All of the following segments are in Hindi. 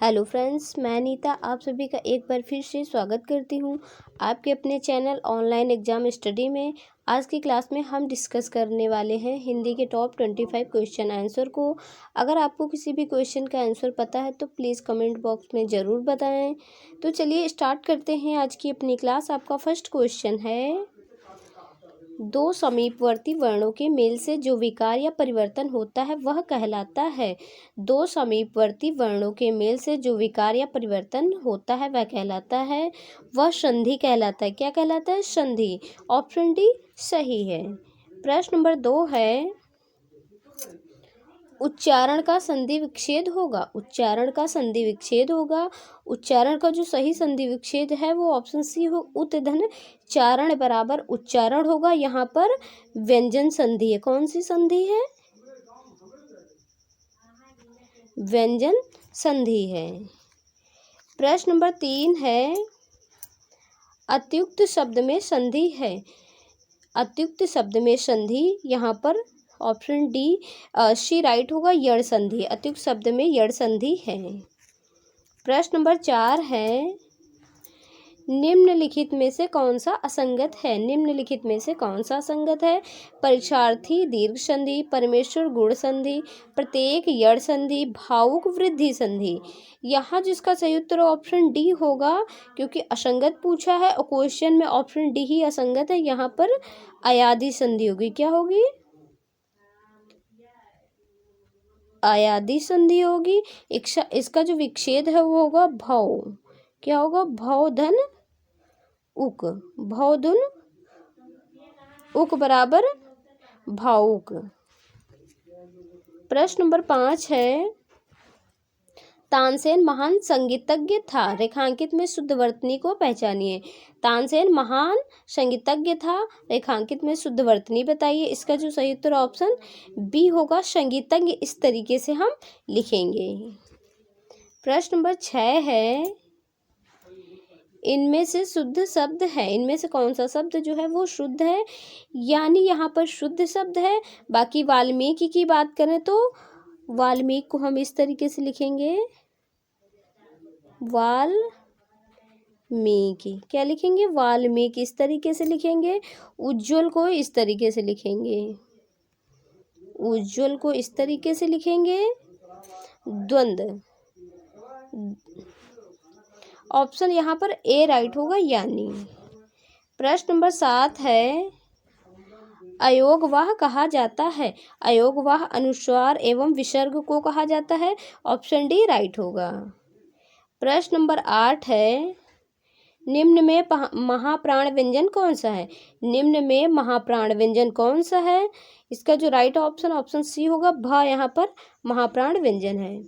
हेलो फ्रेंड्स, मैं नीता आप सभी का एक बार फिर से स्वागत करती हूँ आपके अपने चैनल ऑनलाइन एग्ज़ाम स्टडी में। आज की क्लास में हम डिस्कस करने वाले हैं हिंदी के टॉप 25 क्वेश्चन आंसर को। अगर आपको किसी भी क्वेश्चन का आंसर पता है तो प्लीज़ कमेंट बॉक्स में ज़रूर बताएं। तो चलिए स्टार्ट करते हैं आज की अपनी क्लास। आपका फर्स्ट क्वेश्चन है, दो समीपवर्ती वर्णों के मेल से जो विकार या परिवर्तन होता है वह कहलाता है। दो समीपवर्ती वर्णों के मेल से जो विकार या परिवर्तन होता है वह कहलाता है, वह संधि कहलाता है। क्या कहलाता है? संधि। ऑप्शन डी सही है। प्रश्न नंबर 2 है, उच्चारण का संधि विच्छेद होगा। उच्चारण का संधि विच्छेद होगा। उच्चारण का जो सही संधि विच्छेद है वो ऑप्शन सी हो, उत धन चारण बराबर उच्चारण होगा। यहाँ पर व्यंजन संधि है। कौन सी संधि है? व्यंजन संधि है। प्रश्न नंबर 3 है, अत्युक्त शब्द में संधि है। अत्युक्त शब्द में संधि यहाँ पर ऑप्शन डी सी राइट होगा, यण संधि। अत्युक्त शब्द में यण संधि है। प्रश्न नंबर 4 है, निम्नलिखित में से कौन सा असंगत है? निम्नलिखित में से कौन सा असंगत है? परीक्षार्थी दीर्घ संधि, परमेश्वर गुण संधि, प्रत्येक यण संधि, भावुक वृद्धि संधि। यहाँ जिसका सही उत्तर ऑप्शन डी होगा, क्योंकि असंगत पूछा है और क्वेश्चन में ऑप्शन डी ही असंगत है। यहाँ पर अयादि संधि होगी। क्या होगी? अयादि संधि होगी। इसका जो विच्छेद है वो होगा भव। क्या होगा? भव धन उक। भव धन उक बराबर भावुक। प्रश्न नंबर 5 है, तानसेन महान संगीतज्ञ था। रेखांकित में शुद्ध वर्तनी को पहचानिए। तानसेन महान संगीतज्ञ था। रेखांकित में शुद्ध वर्तनी बताइए। इसका जो सही उत्तर ऑप्शन बी होगा, संगीतज्ञ। इस तरीके से हम लिखेंगे। प्रश्न नंबर 6 है, इनमें से शुद्ध शब्द है। इनमें से कौन सा शब्द जो है वो शुद्ध है? यानी यहाँ पर शुद्ध शब्द है। बाकी वाल्मीकि की बात करें तो वाल्मीकि को हम इस तरीके से लिखेंगे, वाल्मीकि। क्या लिखेंगे? वाल्मीकि। इस तरीके से लिखेंगे। उज्ज्वल को इस तरीके से लिखेंगे, उज्ज्वल को इस तरीके से लिखेंगे। द्वंद्व। ऑप्शन यहाँ पर ए राइट होगा, यानी। प्रश्न नंबर 7 है, अयोगवाह कहा जाता है। अयोगवाह अनुस्वार एवं विसर्ग को कहा जाता है। ऑप्शन डी राइट होगा। प्रश्न नंबर 8 है, निम्न में महाप्राण व्यंजन कौन सा है? निम्न में महाप्राण व्यंजन कौन सा है? इसका जो राइट ऑप्शन सी होगा, भ यहाँ पर महाप्राण व्यंजन है।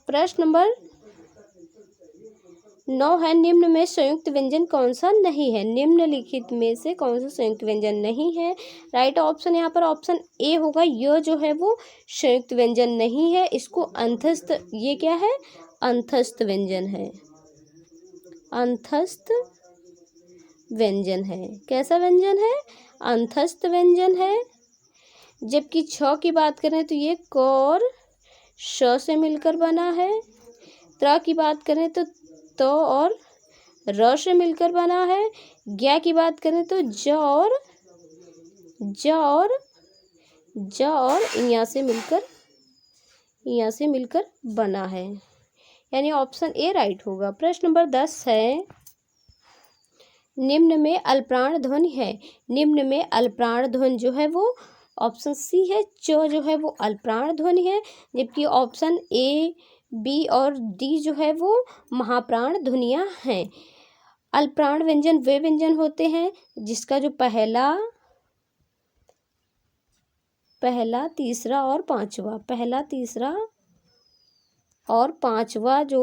प्रश्न नंबर 9 है, निम्न में संयुक्त व्यंजन कौन सा नहीं है? निम्नलिखित में से कौन सा संयुक्त व्यंजन नहीं है? राइट ऑप्शन यहाँ पर ऑप्शन ए होगा, यह जो है वो संयुक्त व्यंजन नहीं है। इसको अंतस्थ, ये क्या है? अंतस्थ व्यंजन है। अंतस्थ व्यंजन है। कैसा व्यंजन है? अंतस्थ व्यंजन है। जबकि छ की बात करें तो ये क और श से मिलकर बना है। त्र की बात करें तो त और र से मिलकर बना है। ज्ञ की बात करें तो ज और यहाँ से मिलकर बना है। यानी ऑप्शन ए राइट होगा। प्रश्न नंबर 10 है, निम्न में अल्पप्राण ध्वनि है। निम्न में अल्पप्राण ध्वनि जो है वो ऑप्शन सी है, च जो है वो अल्पप्राण ध्वनि है। जबकि ऑप्शन ए, बी और डी जो है वो महाप्राण ध्वनियाँ हैं। अल्पप्राण व्यंजन वे व्यंजन होते हैं जिसका जो पहला, तीसरा और पांचवा, पहला, तीसरा और पांचवा जो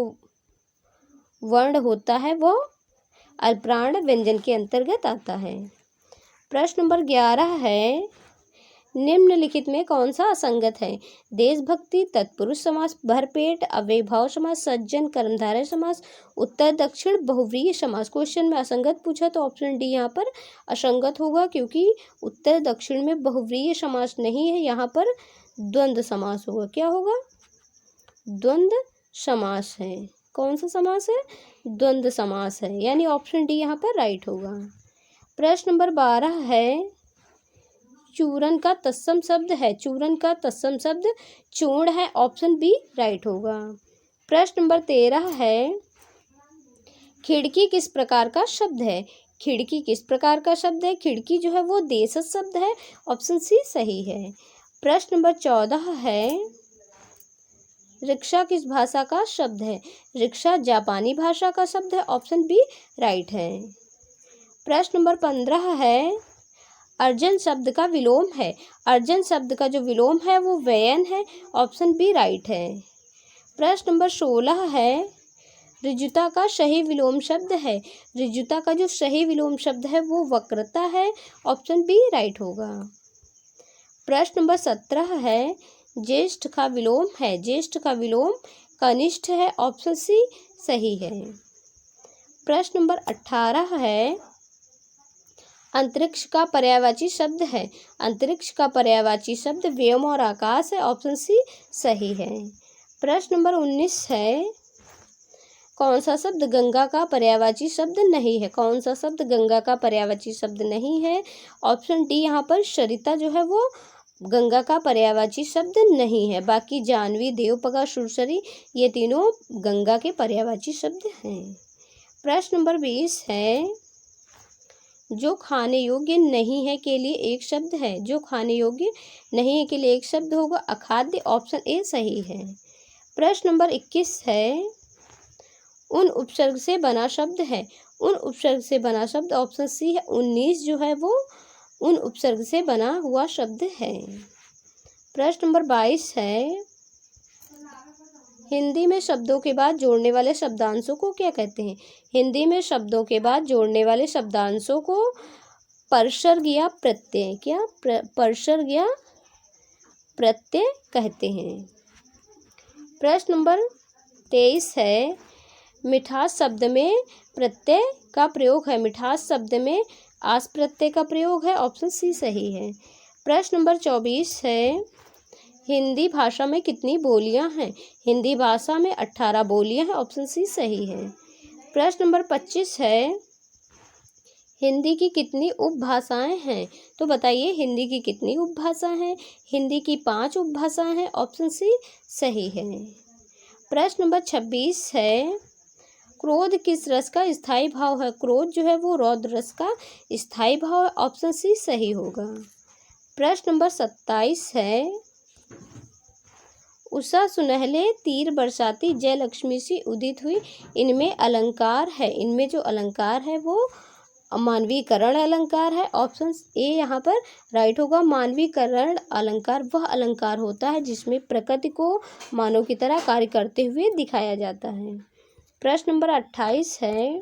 वर्ण होता है वो अल्पप्राण व्यंजन के अंतर्गत आता है। प्रश्न नंबर 11 है, निम्नलिखित में कौन सा असंगत है? देशभक्ति, तत्पुरुष समास, भरपेट, अव्ययभाव समास, सज्जन, कर्मधारय समास, उत्तर दक्षिण, बहुव्रीहि समास। क्वेश्चन में असंगत पूछा तो ऑप्शन डी यहाँ पर असंगत होगा, क्योंकि उत्तर दक्षिण में बहुव्रीहि समास नहीं है। यहाँ पर द्वंद्व समास होगा। क्या होगा? द्वंद्व समास है। कौन सा समास है? द्वंद्व समास है, यानी ऑप्शन डी यहाँ पर राइट होगा। प्रश्न नंबर 12 है, चूर्ण का तत्सम शब्द है। चूर्ण का तत्सम शब्द चूर्ण है, ऑप्शन बी राइट होगा। प्रश्न नंबर 13 है, खिड़की किस प्रकार का शब्द है? खिड़की किस प्रकार का शब्द है? खिड़की जो है वो देशज शब्द है, ऑप्शन सी सही है। प्रश्न नंबर 14 है, रिक्शा किस भाषा का शब्द है? रिक्शा जापानी भाषा का शब्द है, ऑप्शन बी राइट है। प्रश्न नंबर 15 है, अर्जन शब्द का विलोम है। अर्जन शब्द का जो विलोम है वो व्ययन है, ऑप्शन बी राइट है। प्रश्न नंबर 16 है, ऋजुता का सही विलोम शब्द है। ऋजुता का जो सही विलोम शब्द है वो वक्रता है, ऑप्शन बी राइट होगा। प्रश्न नंबर 17 है, ज्येष्ठ का विलोम है। ज्येष्ठ का विलोम कनिष्ठ है, ऑप्शन सी सही है। प्रश्न नंबर 18 है, अंतरिक्ष का पर्यायवाची शब्द है। अंतरिक्ष का पर्यायवाची शब्द व्योम और आकाश है, ऑप्शन सी सही है। प्रश्न नंबर 19 है, कौन सा शब्द गंगा का पर्यायवाची शब्द नहीं है? कौन सा शब्द गंगा का पर्यायवाची शब्द नहीं है? ऑप्शन डी यहाँ पर सरिता जो है वो गंगा का पर्यायवाची शब्द नहीं है। बाकी जाह्नवी, देवपगा, सुरसरी ये तीनों गंगा के पर्यायवाची शब्द हैं। प्रश्न नंबर 20 है, जो खाने योग्य नहीं है के लिए एक शब्द है। जो खाने योग्य नहीं है के लिए एक शब्द होगा अखाद्य, ऑप्शन ए सही है। प्रश्न नंबर 21 है, उन उपसर्ग से बना शब्द है। उन उपसर्ग से बना शब्द ऑप्शन सी है। 19 जो है वो उन उपसर्ग से बना हुआ शब्द है। प्रश्न नंबर 22 है, हिंदी में शब्दों के बाद जोड़ने वाले शब्दांशों को क्या कहते हैं? हिंदी में शब्दों के बाद जोड़ने वाले शब्दांशों को परसर्ग या प्रत्यय परसर्ग या प्रत्यय कहते हैं। प्रश्न नंबर 23 है, मिठास शब्द में प्रत्यय का प्रयोग है। मिठास शब्द में आस प्रत्यय का प्रयोग है, ऑप्शन सी सही है। प्रश्न नंबर 24 है, हिंदी भाषा में कितनी बोलियां हैं? हिंदी भाषा में 18 बोलियां हैं, ऑप्शन सी सही है। प्रश्न नंबर 25 है, हिंदी की कितनी उपभाषाएं हैं? तो बताइए हिंदी की कितनी उपभाषाएं हैं? हिंदी की 5 उपभाषाएं हैं, ऑप्शन सी सही है। प्रश्न नंबर 26 है, क्रोध किस रस का स्थायी भाव है? क्रोध जो है वो रौद्र रस का स्थायी भाव है, ऑप्शन सी सही होगा। प्रश्न नंबर 27 है, उषा सुनहले तीर बरसाती जय लक्ष्मी सी उदित हुई, इनमें अलंकार है। इनमें जो अलंकार है वो मानवीकरण अलंकार है, ऑप्शन ए यहाँ पर राइट होगा। मानवीकरण अलंकार वह अलंकार होता है जिसमें प्रकृति को मानव की तरह कार्य करते हुए दिखाया जाता है। प्रश्न नंबर 28 है,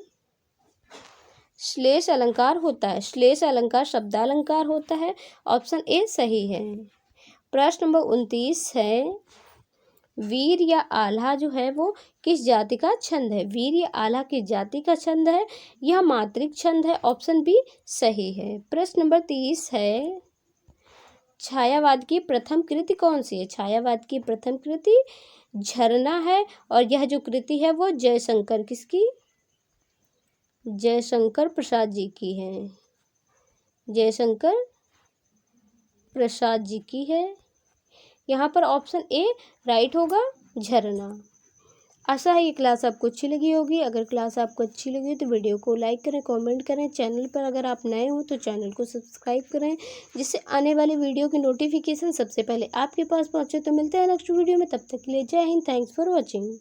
श्लेष अलंकार होता है। श्लेष अलंकार शब्दालंकार होता है, ऑप्शन ए सही है। प्रश्न नंबर 29 है, वीर या आल्हा जो है वो किस जाति का छंद है? वीर या आल्हा किस जाति का छंद है? यह मात्रिक छंद है, ऑप्शन बी सही है। प्रश्न नंबर 30 है, छायावाद की प्रथम कृति कौन सी है? छायावाद की प्रथम कृति झरना है, और यह जो कृति है वो जयशंकर किसकी? जयशंकर प्रसाद जी की है। जयशंकर प्रसाद जी की है। यहाँ पर ऑप्शन ए राइट होगा, झरना। आशा है ये क्लास आपको अच्छी लगी होगी। अगर क्लास आपको अच्छी लगी तो वीडियो को लाइक करें, कमेंट करें। चैनल पर अगर आप नए हो तो चैनल को सब्सक्राइब करें, जिससे आने वाली वीडियो की नोटिफिकेशन सबसे पहले आपके पास पहुंचे। तो मिलते हैं नेक्स्ट वीडियो में, तब तक के लिए जय हिंद, थैंक्स फॉर वॉचिंग।